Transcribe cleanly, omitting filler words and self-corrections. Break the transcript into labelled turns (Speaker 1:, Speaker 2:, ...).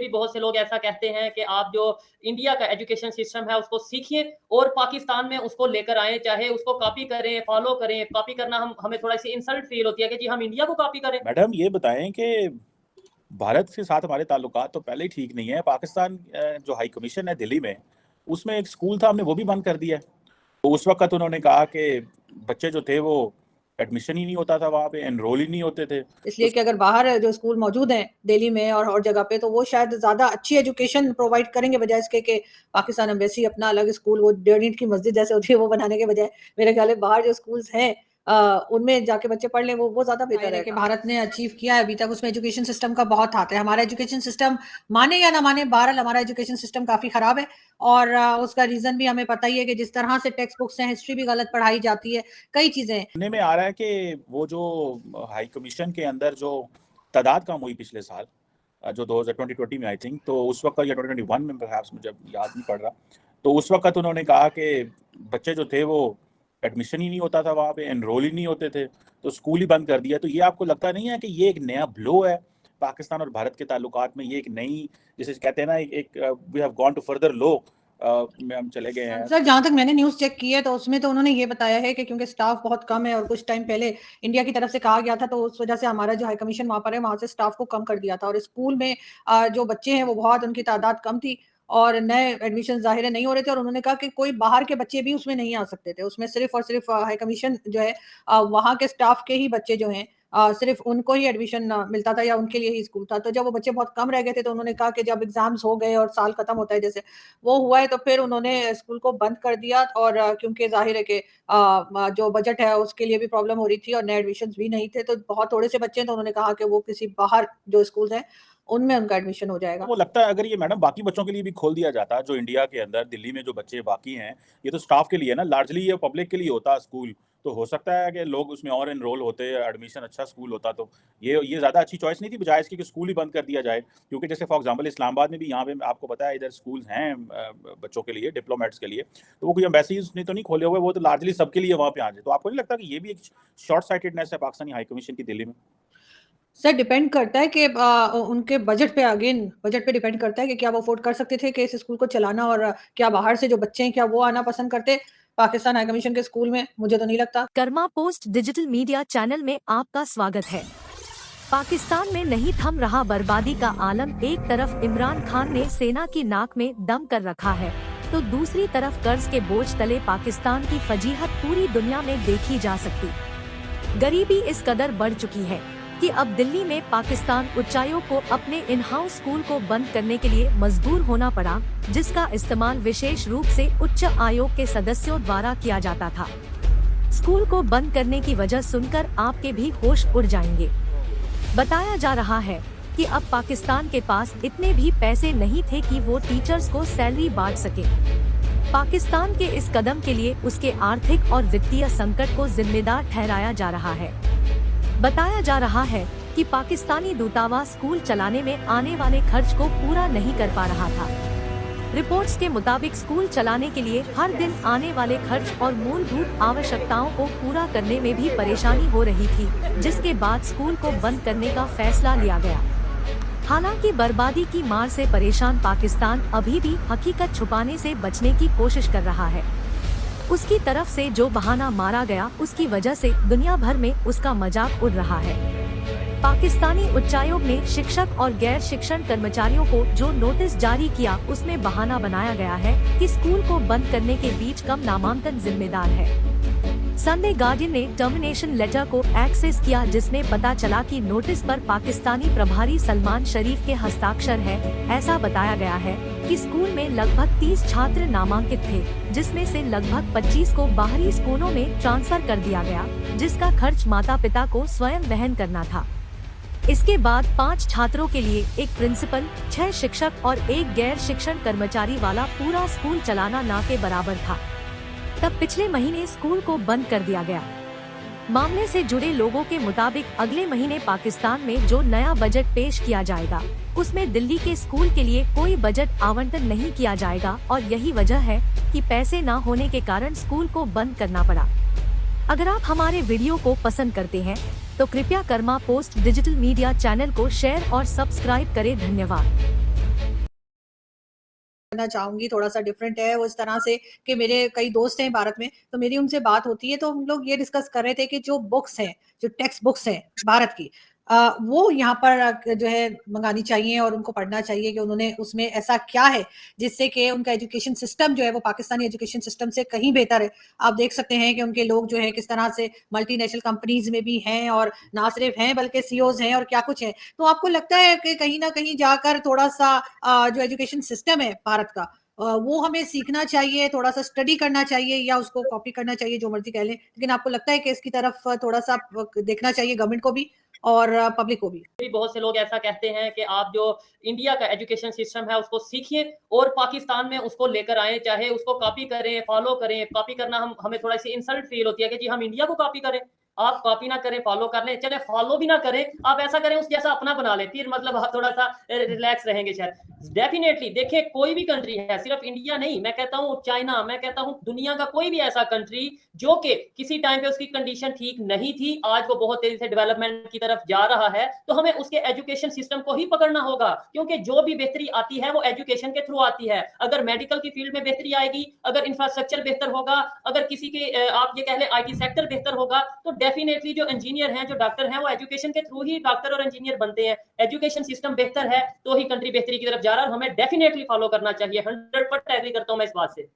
Speaker 1: भी बहुत से लोग ऐसा कहते हैं कि आप जो इंडिया का एजुकेशन सिस्टम है उसको सीखिए और पाकिस्तान में उसको लेकर आएँ, चाहे उसको कॉपी करें, फॉलो करें। कॉपी करना हमें थोड़ा-सी इंसल्ट फ़ील होती है कि जी हम इंडिया को कॉपी करें।
Speaker 2: मैडम ये बताएँ कि भारत के साथ हमारे ताल्लुकात तो पहले ही ठीक नहीं है। पाकिस्तान जो हाई कमीशन है दिल्ली में, उसमें एक स्कूल था, हमने वो भी बंद कर दिया है। तो उस वक़्त उन्होंने कहा कि बच्चे जो थे वो एडमिशन ही नहीं होता था वहाँ पे, एनरोल ही नहीं होते थे। तो
Speaker 3: इसलिए कि अगर बाहर जो स्कूल मौजूद हैं दिल्ली में और जगह पे, तो वो शायद ज़्यादा अच्छी एजुकेशन प्रोवाइड करेंगे बजाय इसके कि पाकिस्तान एम्बेसी अपना अलग स्कूल वो 1.5 ईंट की मस्जिद जैसे होती है वो बनाने के बजाय मेरे ख्याल है बाहर जो स्कूल्स हैं उनमें जाके बच्चे पढ़ लें वो ज़्यादा बेहतर है कि भारत ने अचीव किया है अभी तक उसमें एजुकेशन सिस्टम का बहुत हाथ है। हमारा एजुकेशन सिस्टम माने या ना माने बहरहाल हमारा एजुकेशन सिस्टम काफ़ी ख़राब है और उसका रीज़न भी हमें पता ही है कि जिस तरह से टेक्स्ट बुक्स हैं, हिस्ट्री भी गलत पढ़ाई जाती है, कई चीज़ें हैं।
Speaker 2: सुनने में आ रहा है कि वो जो हाई कमीशन के अंदर जो तादाद कम हुई पिछले साल जो 2020 में आई थिंक, तो उस वक़्त या 2021 में परहैप्स मुझे याद नहीं पड़ रहा। तो उस वक़्त उन्होंने कहा कि बच्चे जो थे वो एडमिशन ही नहीं होता था वहाँ पे, एनरोल ही नहीं होते थे, तो स्कूल ही बंद कर दिया। तो ये आपको लगता नहीं है कि ये एक नया ब्लो है पाकिस्तान और भारत के ताल्लुकात में? ये एक नई, जिसे कहते हैं ना, एक we have gone to further low में हम चले गए हैं।
Speaker 3: सर जहाँ तक मैंने न्यूज़ चेक की है तो उसमें तो उन्होंने ये बताया है कि क्योंकि स्टाफ बहुत कम है और कुछ टाइम पहले इंडिया की तरफ से कहा गया था तो उस वजह से हमारा जो हाई कमीशन वहाँ पर है वहाँ से स्टाफ को कम कर दिया था और स्कूल में जो बच्चे हैं वो बहुत उनकी तादाद कम थी और नए एडमिशन ज़ाहिर है नहीं हो रहे थे और उन्होंने कहा कि कोई बाहर के बच्चे भी उसमें नहीं आ सकते थे। उसमें सिर्फ़ और सिर्फ़ हाई कमीशन जो है वहाँ के स्टाफ के ही बच्चे जो हैं सिर्फ़ उनको ही एडमिशन मिलता था या उनके लिए ही स्कूल था। तो जब वो बच्चे बहुत कम रह गए थे तो उन्होंने कहा कि जब एग्ज़ाम्स हो गए और साल खत्म होता है जैसे वो हुआ है तो फिर उन्होंने स्कूल को बंद कर दिया और क्योंकि ज़ाहिर है कि जो बजट है उसके लिए भी प्रॉब्लम हो रही थी और नए एडमिशन्स भी नहीं थे, तो बहुत थोड़े से बच्चे हैं तो उन्होंने कहा कि वो किसी बाहर जो स्कूल्स हैं, उनमें उनका एडमिशन हो जाएगा।
Speaker 2: वो लगता है अगर ये मैडम बाकी बच्चों के लिए भी खोल दिया जाता, जो इंडिया के अंदर दिल्ली में जो बच्चे बाकी हैं, ये तो स्टाफ के लिए ना, लार्जली ये पब्लिक के लिए होता स्कूल, तो हो सकता है कि लोग उसमें और एनरोल होते, एडमिशन अच्छा स्कूल होता, तो ये ज़्यादा अच्छी चॉइस नहीं थी बजाय इसके कि स्कूल ही बंद कर दिया जाए। क्योंकि जैसे फॉर एग्जांपल इस्लामाबाद में भी, यहाँ पे आपको पता है इधर स्कूल्स हैं बच्चों के लिए, डिप्लोमेट्स के लिए, तो वो कोई एम्बेसीज ने तो नहीं खोले हुए, वो तो लार्जली सबके लिए वहाँ पे आ जाए। तो आपको नहीं लगता कि ये भी एक शॉर्ट साइटेडनेस है पाकिस्तानी हाई कमीशन की दिल्ली में?
Speaker 3: सर डिपेंड करता है कि उनके बजट पे अगेन बजट पे डिपेंड करता है कि क्या वो अफ़ोर्ड कर सकते थे कि इस स्कूल को चलाना और क्या बाहर से जो बच्चे हैं, क्या वो आना पसंद करते पाकिस्तान हाई कमीशन के स्कूल में? मुझे तो नहीं लगता।
Speaker 4: Karma post digital media channel में आपका स्वागत है। पाकिस्तान में नहीं थम रहा बर्बादी का आलम। एक तरफ इमरान खान ने सेना की नाक में दम कर रखा है, तो दूसरी तरफ कर्ज के बोझ तले पाकिस्तान की फजीहत पूरी दुनिया में देखी जा सकती। गरीबी इस कदर बढ़ चुकी है कि अब दिल्ली में पाकिस्तान उच्चायोग को अपने इन हाउस स्कूल को बंद करने के लिए मजबूर होना पड़ा, जिसका इस्तेमाल विशेष रूप से उच्च आयोग के सदस्यों द्वारा किया जाता था। स्कूल को बंद करने की वजह सुनकर आपके भी होश उड़ जाएंगे। बताया जा रहा है कि अब पाकिस्तान के पास इतने भी पैसे नहीं थे कि वो टीचर्स को सैलरी बांट सके। पाकिस्तान के इस कदम के लिए उसके आर्थिक और वित्तीय संकट को जिम्मेदार ठहराया जा रहा है। बताया जा रहा है कि पाकिस्तानी दूतावास स्कूल चलाने में आने वाले खर्च को पूरा नहीं कर पा रहा था। रिपोर्ट्स के मुताबिक स्कूल चलाने के लिए हर दिन आने वाले खर्च और मूलभूत आवश्यकताओं को पूरा करने में भी परेशानी हो रही थी, जिसके बाद स्कूल को बंद करने का फैसला लिया गया। हालांकि बर्बादी की मार से परेशान पाकिस्तान अभी भी हकीकत छुपाने से बचने की कोशिश कर रहा है। उसकी तरफ से जो बहाना मारा गया, उसकी वजह से दुनिया भर में उसका मजाक उड़ रहा है। पाकिस्तानी उच्चायोग ने शिक्षक और गैर शिक्षण कर्मचारियों को जो नोटिस जारी किया, उसमें बहाना बनाया गया है कि स्कूल को बंद करने के बीच कम नामांकन जिम्मेदार है। संडे गार्डियन ने टर्मिनेशन लेटर को एक्सेस किया, जिसमें पता चला कि नोटिस पर पाकिस्तानी प्रभारी सलमान शरीफ के हस्ताक्षर है। ऐसा बताया गया है कि स्कूल में लगभग 30 छात्र नामांकित थे, जिसमें से लगभग 25 को बाहरी स्कूलों में ट्रांसफर कर दिया गया, जिसका खर्च माता पिता को स्वयं वहन करना था। इसके बाद 5 छात्रों के लिए एक प्रिंसिपल, 6 शिक्षक और 1 गैर शिक्षण कर्मचारी वाला पूरा स्कूल चलाना ना के बराबर था। तब पिछले महीने स्कूल को बंद कर दिया गया। मामले से जुड़े लोगों के मुताबिक अगले महीने पाकिस्तान में जो नया बजट पेश किया जाएगा, उसमें दिल्ली के स्कूल के लिए कोई बजट आवंटन नहीं किया जाएगा और यही वजह है कि पैसे न होने के कारण स्कूल को बंद करना पड़ा। अगर आप हमारे वीडियो को पसंद करते हैं तो कृपया Karma post digital media channel को शेयर और सब्सक्राइब करें। धन्यवाद।
Speaker 3: करना चाहूंगी, थोड़ा सा डिफरेंट है वो इस तरह से कि मेरे कई दोस्त हैं भारत में, तो मेरी उनसे बात होती है तो हम लोग ये डिस्कस कर रहे थे कि जो बुक्स हैं, जो टेक्स्ट बुक्स हैं भारत की, वो यहाँ पर जो है मंगानी चाहिए और उनको पढ़ना चाहिए कि उन्होंने उसमें ऐसा क्या है जिससे कि उनका एजुकेशन सिस्टम जो है वो पाकिस्तानी एजुकेशन सिस्टम से कहीं बेहतर है। आप देख सकते हैं कि उनके लोग जो है किस तरह से मल्टीनेशनल कंपनीज में भी हैं और ना सिर्फ हैं बल्कि सीईओज हैं और क्या कुछ है। तो आपको लगता है कि कहीं ना कहीं जाकर थोड़ा सा जो एजुकेशन सिस्टम है भारत का, वो हमें सीखना चाहिए, थोड़ा सा स्टडी करना चाहिए या उसको कॉपी करना चाहिए, जो मर्जी कह लें, लेकिन आपको लगता है कि इसकी तरफ थोड़ा सा देखना चाहिए गवर्नमेंट को भी और पब्लिक को भी?
Speaker 1: भी बहुत से लोग ऐसा कहते हैं कि आप जो इंडिया का एजुकेशन सिस्टम है उसको सीखिए और पाकिस्तान में उसको लेकर आए, चाहे उसको कॉपी करें, फॉलो करें। कॉपी करना हमें थोड़ा सी इंसल्ट फील होती है कि जी हम इंडिया को कॉपी करें। आप कॉपी ना करें, फॉलो कर लें, चले फॉलो भी ना करें, आप ऐसा करें उस जैसा अपना बना लें, फिर मतलब आप थोड़ा सा रिलैक्स रहेंगे शायद। डेफिनेटली देखिए, कोई भी कंट्री है, सिर्फ इंडिया नहीं, मैं कहता हूँ चाइना, मैं कहता हूँ दुनिया का कोई भी ऐसा कंट्री जो कि किसी टाइम पे उसकी कंडीशन ठीक नहीं थी, आज वो बहुत तेजी से डेवलपमेंट की तरफ जा रहा है, तो हमें उसके एजुकेशन सिस्टम को ही पकड़ना होगा, क्योंकि जो भी बेहतरी आती है वो एजुकेशन के थ्रू आती है। अगर मेडिकल की फील्ड में बेहतरी आएगी, अगर इंफ्रास्ट्रक्चर बेहतर होगा, अगर किसी के आप ये कह लें आईटी सेक्टर बेहतर होगा, तो डेफिनेटली जो इंजीनियर हैं, जो डॉक्टर हैं, वो एजुकेशन के थ्रू ही डॉक्टर और इंजीनियर बनते हैं। एजुकेशन सिस्टम बेहतर है तो ही कंट्री बेहतरी की तरफ जा रहा है और हमें डेफिनेटली फॉलो करना चाहिए। 100% एग्री करता हूं मैं इस बात से।